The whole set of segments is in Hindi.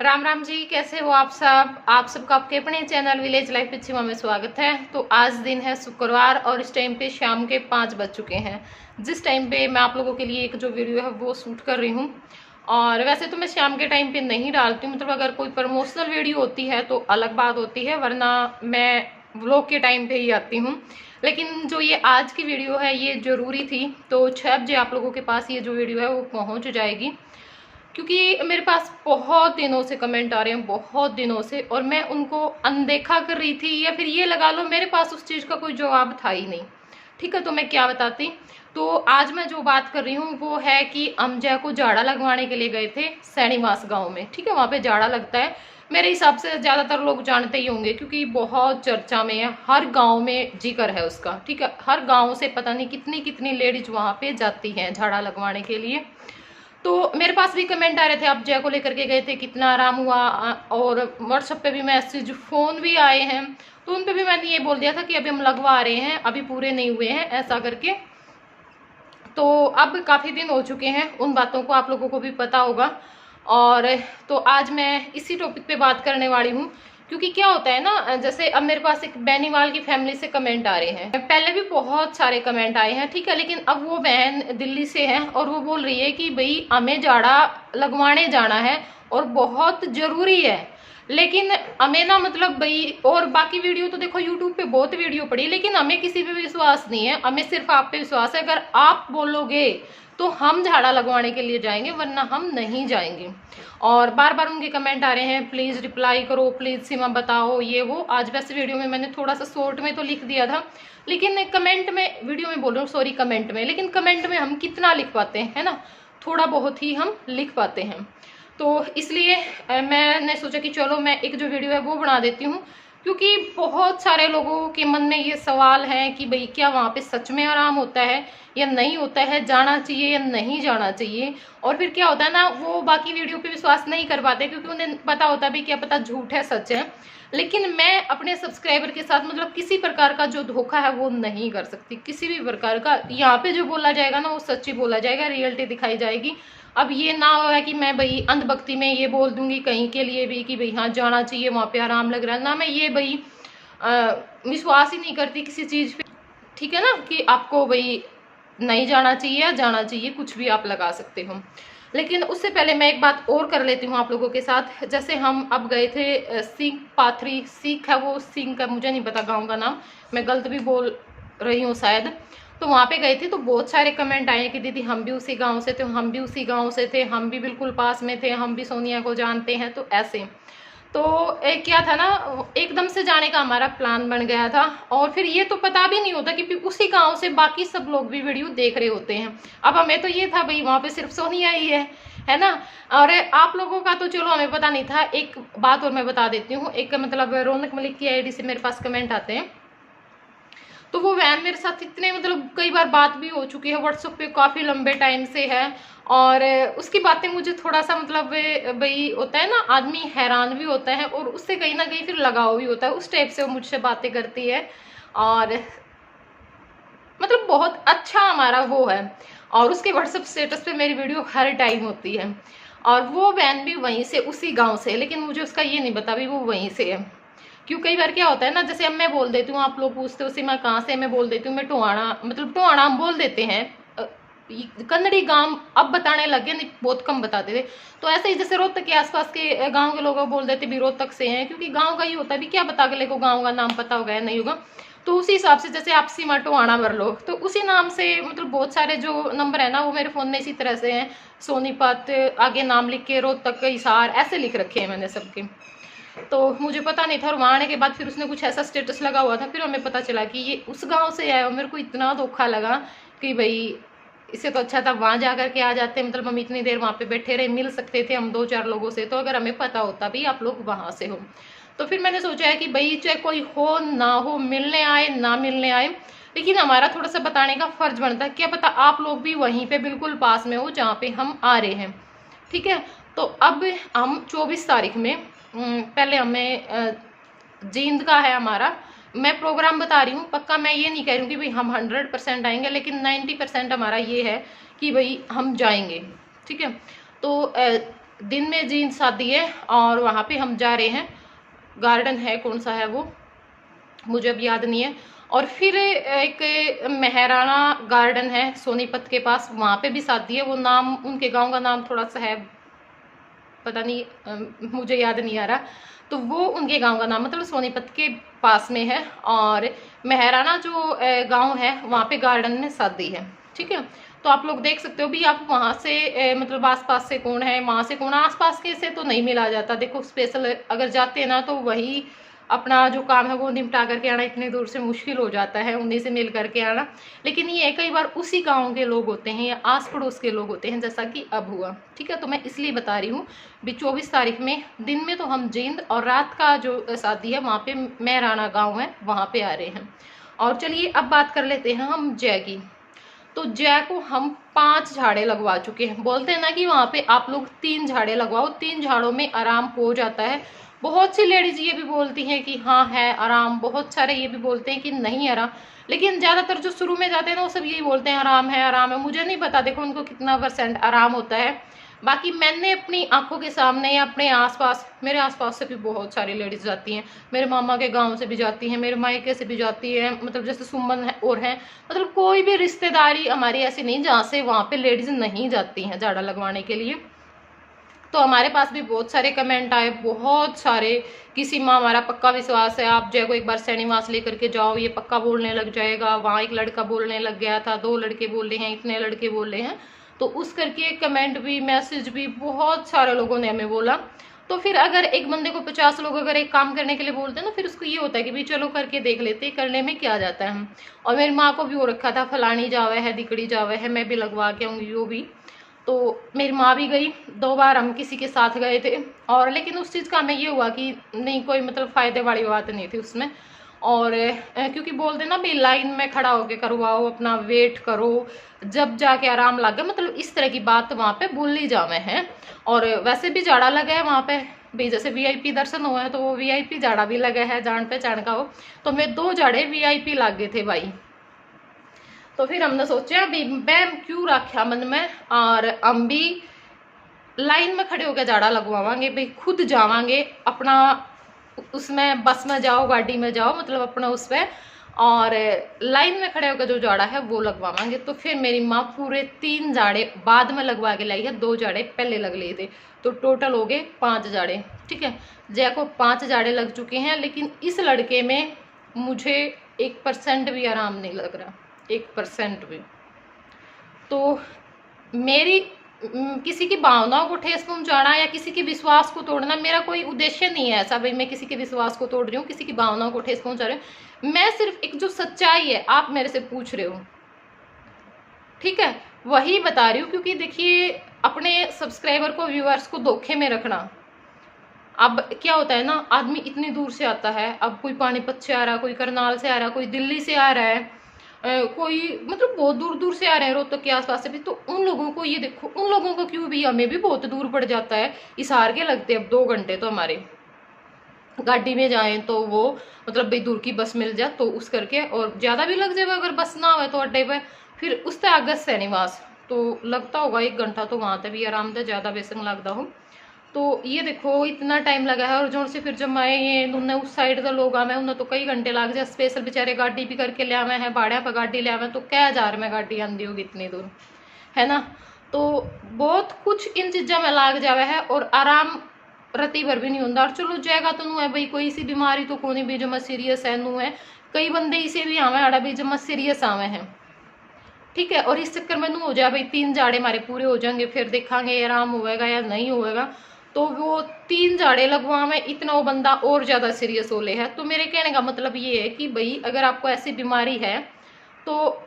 राम राम जी, कैसे हो आप सब। आप सबका आपके अपने चैनल विलेज लाइफ पिछुआ में स्वागत है। तो आज दिन है शुक्रवार और इस टाइम पे शाम के 5 बज चुके हैं, जिस टाइम पे मैं आप लोगों के लिए एक जो वीडियो है वो शूट कर रही हूँ। और वैसे तो मैं शाम के टाइम पे नहीं डालती हूँ, मतलब अगर कोई प्रमोशनल वीडियो होती है तो अलग बात होती है, वरना मैं व्लॉग के टाइम पे ही आती हूँ। लेकिन जो ये आज की वीडियो है ये ज़रूरी थी, तो 6 बजे आप लोगों के पास ये जो वीडियो है वो पहुँच जाएगी, क्योंकि मेरे पास बहुत दिनों से कमेंट आ रहे हैं, बहुत दिनों से, और मैं उनको अनदेखा कर रही थी, या फिर ये लगा लो मेरे पास उस चीज़ का कोई जवाब था ही नहीं। ठीक है, तो मैं क्या बताती। तो आज मैं जो बात कर रही हूँ वो है कि अमजय को जाड़ा लगवाने के लिए गए थे सैनीमास गांव में। ठीक है, वहाँ पे जाड़ा लगता है, मेरे हिसाब से ज़्यादातर लोग जानते ही होंगे, क्योंकि बहुत चर्चा में है, हर गांव में जिक्र है उसका। ठीक है, हर गांव से पता नहीं कितनी कितनी लेडीज वहाँ पे जाती हैं झाड़ा लगवाने के लिए। तो मेरे पास भी कमेंट आ रहे थे, आप जय को लेकर के गए थे, कितना आराम हुआ, और व्हाट्सएप पे भी मैसेज, फ़ोन भी आए हैं। तो उन पे भी मैंने ये बोल दिया था कि अभी हम लगवा रहे हैं, अभी पूरे नहीं हुए हैं, ऐसा करके। तो अब काफ़ी दिन हो चुके हैं, उन बातों को आप लोगों को भी पता होगा। और तो आज मैं इसी टॉपिक पे बात करने वाली हूँ, क्योंकि क्या होता है ना, जैसे अब मेरे पास एक बेनीवाल की फैमिली से कमेंट आ रहे हैं, पहले भी बहुत सारे कमेंट आए हैं। ठीक है, लेकिन अब वो बहन दिल्ली से है और वो बोल रही है कि भाई हमें जाड़ा लगवाने जाना है और बहुत ज़रूरी है। लेकिन हमें ना, मतलब भाई, और बाकी वीडियो तो देखो यूट्यूब पे बहुत वीडियो पड़ी, लेकिन हमें किसी पे विश्वास नहीं है, हमें सिर्फ आप पे विश्वास है। अगर आप बोलोगे तो हम झाड़ा लगवाने के लिए जाएंगे, वरना हम नहीं जाएंगे। और बार बार उनके कमेंट आ रहे हैं, प्लीज़ रिप्लाई करो, प्लीज़ सीमा बताओ, ये वो। आज वैसे वीडियो में मैंने थोड़ा सा शॉर्ट में तो लिख दिया था, लेकिन कमेंट में, वीडियो में बोल रहा हूँ, सॉरी, कमेंट में, लेकिन कमेंट में हम कितना लिख पाते हैं, है ना, थोड़ा बहुत ही हम लिख पाते हैं। तो इसलिए मैंने सोचा कि चलो मैं एक जो वीडियो है वो बना देती हूँ, क्योंकि बहुत सारे लोगों के मन में ये सवाल है कि भाई क्या वहाँ पे सच में आराम होता है या नहीं होता है, जाना चाहिए या नहीं जाना चाहिए। और फिर क्या होता है ना, वो बाकी वीडियो पे विश्वास नहीं कर पाते, क्योंकि उन्हें पता होता है भी क्या पता झूठ है सच है। लेकिन मैं अपने सब्सक्राइबर के साथ, मतलब किसी प्रकार का जो धोखा है वो नहीं कर सकती, किसी भी प्रकार का। यहाँ पे जो बोला जाएगा ना वो सच्ची बोला जाएगा, रियलिटी दिखाई जाएगी। अब ये ना होगा कि मैं भाई अंधभक्ति में ये बोल दूंगी कहीं के लिए भी कि भाई हाँ जाना चाहिए, वहाँ पे आराम लग रहा है ना, मैं ये भाई विश्वास ही नहीं करती किसी चीज़ पे। ठीक है ना, कि आपको भाई नहीं जाना चाहिए या जाना चाहिए, कुछ भी आप लगा सकते हो। लेकिन उससे पहले मैं एक बात और कर लेती हूँ आप लोगों के साथ। जैसे हम अब गए थे सीख पाथरी, सीख है वो, सिंह का मुझे नहीं पता गाँव का नाम, मैं गलत भी बोल रही हूँ शायद। तो वहाँ पे गए थे, तो बहुत सारे कमेंट आए कि दीदी हम भी उसी गांव से थे, हम भी उसी गांव से थे, हम भी बिल्कुल पास में थे, हम भी सोनिया को जानते हैं, तो ऐसे। तो क्या था ना, एकदम से जाने का हमारा प्लान बन गया था, और फिर ये तो पता भी नहीं होता कि उसी गांव से बाकी सब लोग भी वीडियो देख रहे होते हैं। अब हमें तो ये था भाई वहाँ पे सिर्फ सोनिया ही है ना। और आप लोगों का तो चलो हमें पता नहीं था। एक बात और मैं बता देती हूँ, एक मतलब रौनक मलिक की आईडी से मेरे पास कमेंट आते हैं, तो वो वैन मेरे साथ इतने, मतलब कई बार बात भी हो चुकी है व्हाट्सएप पे, काफ़ी लंबे टाइम से है। और उसकी बातें मुझे थोड़ा सा, मतलब भाई होता है ना, आदमी हैरान भी होता है और उससे कहीं ना कहीं फिर लगाव भी होता है, उस टाइप से वो मुझसे बातें करती है। और मतलब बहुत अच्छा हमारा वो है, और उसके व्हाट्सएप स्टेटस पे मेरी वीडियो हर टाइम होती है। और वो बहन भी वहीं से, उसी गाँव से, लेकिन मुझे उसका ये नहीं पता भी वो वहीं से है। क्यों, कई बार क्या होता है ना, जैसे अब मैं बोल देती हूँ, आप लोग पूछते हो सीमा कहाँ से, मैं बोल देती हूँ मैं टोहाना, मतलब टोहाना हम बोल देते हैं, कन्नड़ी गांव अब बताने लगे, नहीं बहुत कम बताते थे। तो ऐसे ही जैसे रोहतक के आसपास के गांव के लोग बोल देते भी रोहतक से हैं, क्योंकि गांव का ही होता है भी, क्या बता अगले को गांव का नाम पता होगा या नहीं होगा। तो उसी हिसाब से जैसे आप सीमा टोहाना भर लो, तो उसी नाम से, मतलब बहुत सारे जो नंबर है ना वो मेरे फ़ोन में इसी तरह से हैं, सोनीपत आगे नाम लिख के, रोहतक, हिसार, ऐसे लिख रखे हैं मैंने सबके। तो मुझे पता नहीं था, और वहाँ आने के बाद फिर उसने कुछ ऐसा स्टेटस लगा हुआ था, फिर हमें पता चला कि ये उस गांव से आया। और मेरे को इतना धोखा लगा कि भाई इससे तो अच्छा था वहाँ जा करके आ जाते, मतलब हम इतनी देर वहाँ पे बैठे रहे, मिल सकते थे हम 2-4 लोगों से, तो अगर हमें पता होता भी आप लोग वहाँ से हो। तो फिर मैंने सोचा है कि भाई चाहे कोई हो ना हो, मिलने आए ना मिलने आए, लेकिन हमारा थोड़ा सा बताने का फर्ज बनता है, क्या पता आप लोग भी वहीं पे बिल्कुल पास में हो जहाँ पे हम आ रहे हैं। ठीक है, तो अब हम 24 तारीख में, पहले हमें जींद का है हमारा, मैं प्रोग्राम बता रही हूँ, पक्का मैं ये नहीं कह रही हूँ कि भाई हम 100% आएंगे, लेकिन 90% हमारा ये है कि भाई हम जाएंगे। ठीक है, तो दिन में जींद शादी है और वहाँ पे हम जा रहे हैं। गार्डन है, कौन सा है वो मुझे अब याद नहीं है। और फिर एक मेहराना गार्डन है सोनीपत के पास, वहाँ पे भी शादी है। वो नाम, उनके गांव का नाम थोड़ा सा है, पता नहीं, मुझे याद नहीं आ रहा। तो वो उनके गांव का नाम मतलब सोनीपत के पास में है। और मेहराना जो गांव है वहाँ पे गार्डन में शादी है। ठीक है, तो आप लोग देख सकते हो भी। आप वहाँ से मतलब आसपास से कौन है, वहाँ से कौन, आसपास के से तो नहीं मिला जाता। देखो स्पेशल अगर जाते हैं ना तो वही अपना जो काम है वो निपटा करके आना इतनी दूर से मुश्किल हो जाता है, उन्हीं से मिल करके आना। लेकिन ये कई बार उसी गांव के लोग होते हैं या आस पड़ोस के लोग होते हैं, जैसा कि अब हुआ। ठीक है, तो मैं इसलिए बता रही हूँ भी 24 तारीख में दिन में तो हम जींद और रात का जो शादी है वहाँ पे मेहराना गाँव है वहाँ पे आ रहे हैं। और चलिए अब बात कर लेते हैं हम जय की। तो जय को हम 5 झाड़े लगवा चुके हैं। बोलते हैं ना कि वहाँ पे आप लोग 3 झाड़े लगवाओ, 3 झाड़ों में आराम हो जाता है। बहुत सी लेडीज ये भी बोलती हैं कि हाँ है आराम, बहुत सारे ये भी बोलते हैं कि नहीं आराम। लेकिन ज़्यादातर जो शुरू में जाते हैं ना वो सब यही बोलते हैं आराम है आराम है। मुझे नहीं पता देखो उनको कितना % आराम होता है। बाकी मैंने अपनी आंखों के सामने या अपने आसपास, मेरे आसपास से भी बहुत सारी लेडीज जाती हैं, मेरे मामा के गांव से भी जाती हैं, मेरे मायके से भी जाती है, मतलब जैसे सुमन है और हैं, मतलब कोई भी रिश्तेदारी हमारी ऐसी नहीं जहाँ से वहाँ पे लेडीज नहीं जाती हैं झाड़ा लगवाने के लिए। तो हमारे पास भी बहुत सारे कमेंट आए, बहुत सारे। किसी माँ हमारा पक्का विश्वास है, आप जय को एक बार श्रीनिवास लेकर के जाओ, ये पक्का बोलने लग जाएगा। वहाँ एक लड़का बोलने लग गया था, 2 लड़के बोल रहे हैं, इतने लड़के बोल रहे हैं। तो उस करके कमेंट भी, मैसेज भी, बहुत सारे लोगों ने हमें बोला। तो फिर अगर एक बंदे को 50 लोग अगर एक काम करने के लिए बोलते हैं ना, फिर उसको ये होता है कि भाई चलो करके देख लेते, करने में क्या जाता है हम। और मेरी माँ को भी हो रखा था, फलानी जावे है, दिकड़ी जावे है, मैं भी लगवा के आऊँगी वो भी। तो मेरी माँ भी गई, 2 बार हम किसी के साथ गए थे। और लेकिन उस चीज़ का हमें ये हुआ कि नहीं, कोई मतलब फ़ायदे वाली बात नहीं थी उसमें। और क्योंकि बोलते ना भी लाइन में खड़ा होके करवाओ, अपना वेट करो, जब जाके आराम लगे, मतलब इस तरह की बात वहाँ पे बोली जावे हैं। और वैसे भी जाड़ा लगा है वहाँ पे भी, जैसे VIP दर्शन हुए हैं तो वो VIP जाड़ा भी लगा है, जान पहचान का हो। तो मैं 2 जाड़े VIP लग गए थे भाई। तो फिर हमने सोचा भी बैम क्यों रखा मन में, और हम भी लाइन में खड़े होकर झाड़ा लगवावांगे भाई, खुद जावांगे अपना, उसमें बस में जाओ, गाड़ी में जाओ, मतलब अपना उस पर, और लाइन में खड़े होकर जो झाड़ा है वो लगवावांगे। तो फिर मेरी माँ पूरे 3 झाड़े बाद में लगवा के लाई है, 2 झाड़े पहले लग लिए थे। तो टोटल हो गए 5 झाड़े। ठीक है, जय को 5 झाड़े लग चुके हैं। लेकिन इस लड़के में मुझे 1% भी आराम नहीं लग रहा, 1% भी। तो मेरी किसी की भावनाओं को ठेस पहुंचाना या किसी के विश्वास को तोड़ना मेरा कोई उद्देश्य नहीं है। ऐसा भाई मैं किसी के विश्वास को तोड़ रही हूँ, किसी की भावनाओं को ठेस पहुंचा रही हूँ। मैं सिर्फ एक जो सच्चाई है, आप मेरे से पूछ रहे हो, ठीक है, वही बता रही हूँ। क्योंकि देखिए अपने सब्सक्राइबर को, व्यूअर्स को धोखे में रखना, अब क्या होता है ना, आदमी इतनी दूर से आता है, अब कोई पानीपत से आ रहा है, कोई करनाल से आ रहा है, कोई दिल्ली से आ रहा है, कोई मतलब बहुत दूर दूर से आ रहे हैं, रोहतक के आसपास से भी। तो उन लोगों को ये देखो, उन लोगों को क्यों भी, हमें भी बहुत दूर पड़ जाता है। हिसार के लगते हैं अब 2 घंटे, तो हमारे गाड़ी में जाएं तो वो मतलब भाई दूर की बस मिल जाए तो उस करके, और ज़्यादा भी लग जाएगा अगर बस ना हो तो अड्डे पर। फिर उससे आगे श्रीनिवास तो लगता होगा 1 घंटा, तो वहाँ तक भी आराम से ज़्यादा बेसन लगता हो। तो ये देखो इतना टाइम लगा है। और जोर से फिर जब मैं ये उन्हें उस साइड का लोग आवे उन्हें तो कई घंटे लग जाए। स्पेशल बेचारे गाड़ी भी करके ले आवे हैं, भाड़े पर गाड़ी ले आवे, तो क्या 1000 में गाड़ी आंदी होगी इतनी दूर, है ना। तो बहुत कुछ इन चीज़ों में लाग जावे है, और आराम रती भर भी नहीं होता। और चलो जाएगा तो नू है भाई, कोई सी बीमारी तो कोनी भी जो मैं सीरियस है नू है। कई बंदे इसे भी आवे आड़ा भी जो मैं सीरियस आवे हैं, ठीक है। और इस चक्कर में नू हो जाए भाई 3 जाड़े हमारे पूरे हो जाएंगे, फिर देखांगे आराम होएगा या नहीं होएगा। तो वो 3 जाड़े लगवावे, इतना वो बंदा और ज़्यादा सीरियस हो ले है। तो मेरे कहने का मतलब ये है कि भाई अगर आपको ऐसी बीमारी है, तो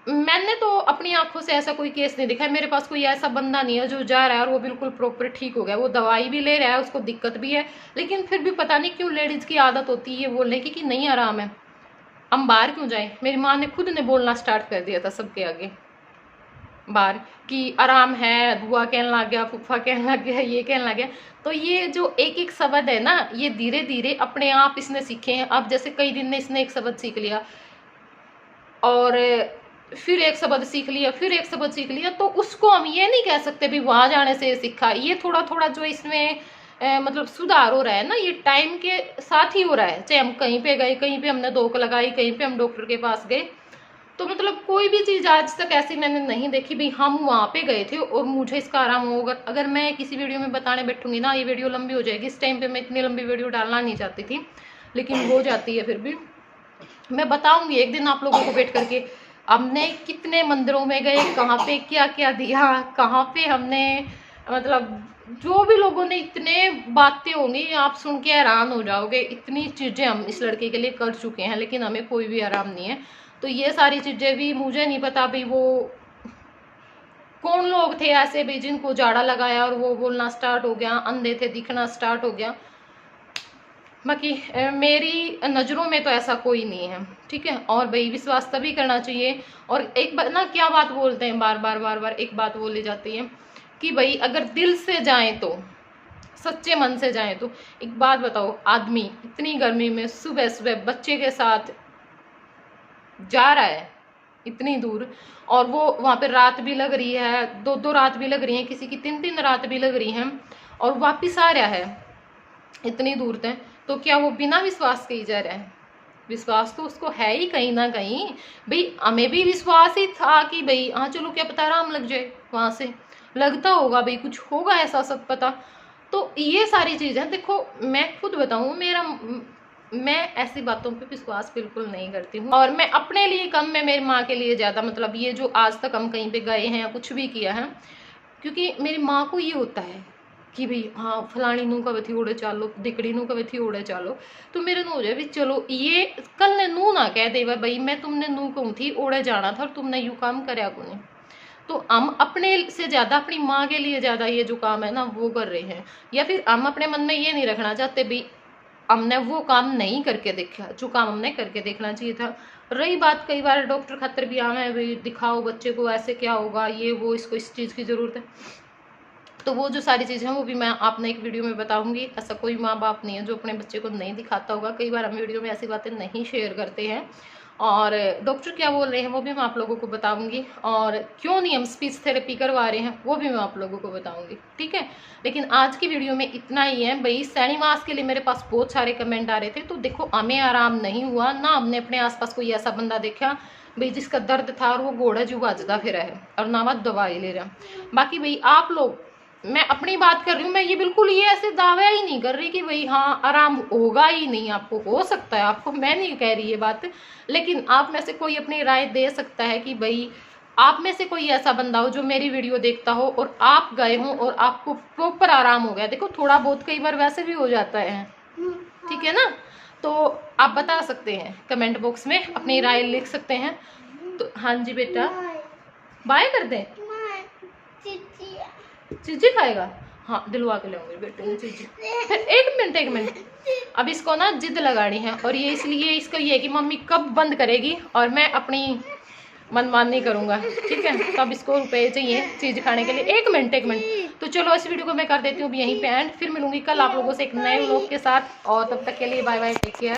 मैंने तो अपनी आंखों से ऐसा कोई केस नहीं दिखा है। मेरे पास कोई ऐसा बंदा नहीं है जो जा रहा है और वो बिल्कुल प्रॉपर ठीक हो गया, वो दवाई भी ले रहा है, उसको दिक्कत भी है, लेकिन फिर भी पता नहीं क्यों लेडीज की आदत होती है बोलने की कि नहीं आराम है, हम बाहर क्यों जाएं। मेरी माँ ने खुद ने बोलना स्टार्ट कर दिया था सबके आगे बाहर कि आराम है, बुआ कहने लग गया, फूफा कहने लग गया, ये कहने लग गया। तो ये जो एक एक शब्द है ना, ये धीरे धीरे अपने आप इसने सीखे हैं। अब जैसे कई दिन में इसने एक शब्द सीख लिया, और फिर एक शब्द सीख लिया, फिर एक शब्द सीख लिया, तो उसको हम ये नहीं कह सकते भी वहां जाने से सीखा। ये थोड़ा थोड़ा जो इसमें मतलब सुधार हो रहा है ना, ये टाइम के साथ ही हो रहा है। चाहे हम कहीं पे गए, कहीं पे हमने धोख लगाई, कहीं पे हम डॉक्टर के पास गए, तो मतलब कोई भी चीज आज तक ऐसी मैंने नहीं देखी भाई हम वहां पे गए थे और मुझे इसका आराम होगा। अगर मैं किसी वीडियो में बताने बैठूंगी ना, ये वीडियो लंबी हो जाएगी। इस टाइम पे मैं इतनी लंबी वीडियो डालना नहीं चाहती थी, लेकिन हो जाती है। फिर भी मैं बताऊंगी एक दिन आप लोगों को बैठ करके हमने कितने मंदिरों में गए, कहाँ पे क्या क्या दिया, कहाँ पे हमने मतलब जो भी लोगों ने इतने बातें होंगी आप सुन के हैरान हो जाओगे। इतनी चीजें हम इस लड़के के लिए कर चुके हैं, लेकिन हमें कोई भी आराम नहीं है। तो ये सारी चीजें भी मुझे नहीं पता भाई वो कौन लोग थे ऐसे भी जिनको जाड़ा लगाया और वो बोलना स्टार्ट हो गया, अंधे थे, दिखना स्टार्ट हो गया। बाकी मेरी नज़रों में तो ऐसा कोई नहीं है, ठीक है। और भाई विश्वास तभी करना चाहिए। और एक बार ना क्या बात बोलते हैं, बार बार एक बात बोली जाती है कि भाई अगर दिल से जाए तो, सच्चे मन से जाए तो। एक बात बताओ, आदमी इतनी गर्मी में सुबह सुबह बच्चे के साथ जा रहा है इतनी दूर, और वो वहाँ पे रात भी लग रही है, 2 रात भी लग रही है, किसी की 3 रात भी लग रही हैं, और वापिस आ रहा है इतनी दूर तक, तो क्या वो बिना विश्वास के ही जा रहा है? विश्वास तो उसको है ही कहीं ना कहीं। भाई हमें भी विश्वास ही था कि भाई हाँ चलो क्या पता आराम लग जाए, वहां से लगता होगा भाई कुछ होगा ऐसा सब पता। तो ये सारी चीजें देखो, मैं खुद बताऊं, मैं ऐसी बातों पे विश्वास बिल्कुल नहीं करती हूँ। और मैं अपने लिए कम, मैं मेरी माँ के लिए ज्यादा, मतलब ये जो आज तक हम कहीं पे गए हैं या कुछ भी किया है, क्योंकि मेरी माँ को ये होता है कि भाई हाँ फलानी नू का थी ओड़े चालो, दिकड़ी नू का थी ओड़े चालो, तो मेरे नू हो जाए भी चलो ये कल ने नू ना कह दे भाई मैं तुमने नू कहूँ थी ओड़े जाना था और तुमने यू काम करया को नहीं। तो हम अपने से ज्यादा अपनी माँ के लिए ज्यादा ये जो काम है ना वो कर रहे हैं, या फिर हम अपने मन में ये नहीं रखना चाहते भाई हमने वो काम नहीं करके देखा जो काम हमने करके देखना चाहिए था। रही बात कई बार डॉक्टर खातर भी आना है भाई दिखाओ बच्चे को ऐसे क्या होगा, ये वो, इसको इस चीज़ की ज़रूरत है, तो वो जो सारी चीज़ें हैं वो भी मैं आपने एक वीडियो में बताऊंगी। ऐसा कोई माँ बाप नहीं है जो अपने बच्चे को नहीं दिखाता होगा। कई बार हम वीडियो में ऐसी बातें नहीं शेयर करते हैं, और डॉक्टर क्या बोल रहे हैं वो भी मैं आप लोगों को बताऊंगी, और क्यों नहीं हम स्पीच थेरेपी करवा रहे हैं वो भी मैं आप लोगों को बताऊंगी, ठीक है। लेकिन आज की वीडियो में इतना ही है। भाई सैनी मास्क के लिए मेरे पास बहुत सारे कमेंट आ रहे थे, तो देखो हमें आराम नहीं हुआ ना, हमने अपने आसपास कोई ऐसा बंदा देखा भाई जिसका दर्द था और वो घोड़ा जो भजदा फिर है और ना वह दवाई ले रहा। बाकी भाई आप लोग, मैं अपनी बात कर रही हूँ, मैं ये बिल्कुल ये ऐसे दावा ही नहीं कर रही कि भाई हाँ आराम होगा ही नहीं, आपको हो सकता है, आपको मैं नहीं कह रही ये बात, लेकिन आप में से कोई अपनी राय दे सकता है कि भाई आप में से कोई ऐसा बंदा हो जो मेरी वीडियो देखता हो और आप गए हो और आपको प्रॉपर आराम हो गया। देखो थोड़ा बहुत कई बार वैसे भी हो जाता है, ठीक है ना, तो आप बता सकते हैं कमेंट बॉक्स में, अपनी राय लिख सकते हैं। तो हाँ जी बेटा, बाय कर दें, चीजी खाएगा, हाँ दिलवा के लाऊंगी बेटे ने चीजी। फिर एक मिनट अब इसको ना जिद लगानी है, और ये इसलिए इसको ये है कि मम्मी कब बंद करेगी और मैं अपनी मनमानी करूंगा, ठीक है। तब इसको रुपए चाहिए चीज खाने के लिए। एक मिनट। तो चलो इस वीडियो को मैं कर देती हूँ यहीं पे एंड, फिर मिलूंगी कल आप लोगों से एक नए व्लॉग के साथ, और तब तक के लिए बाय बाय, टेक केयर।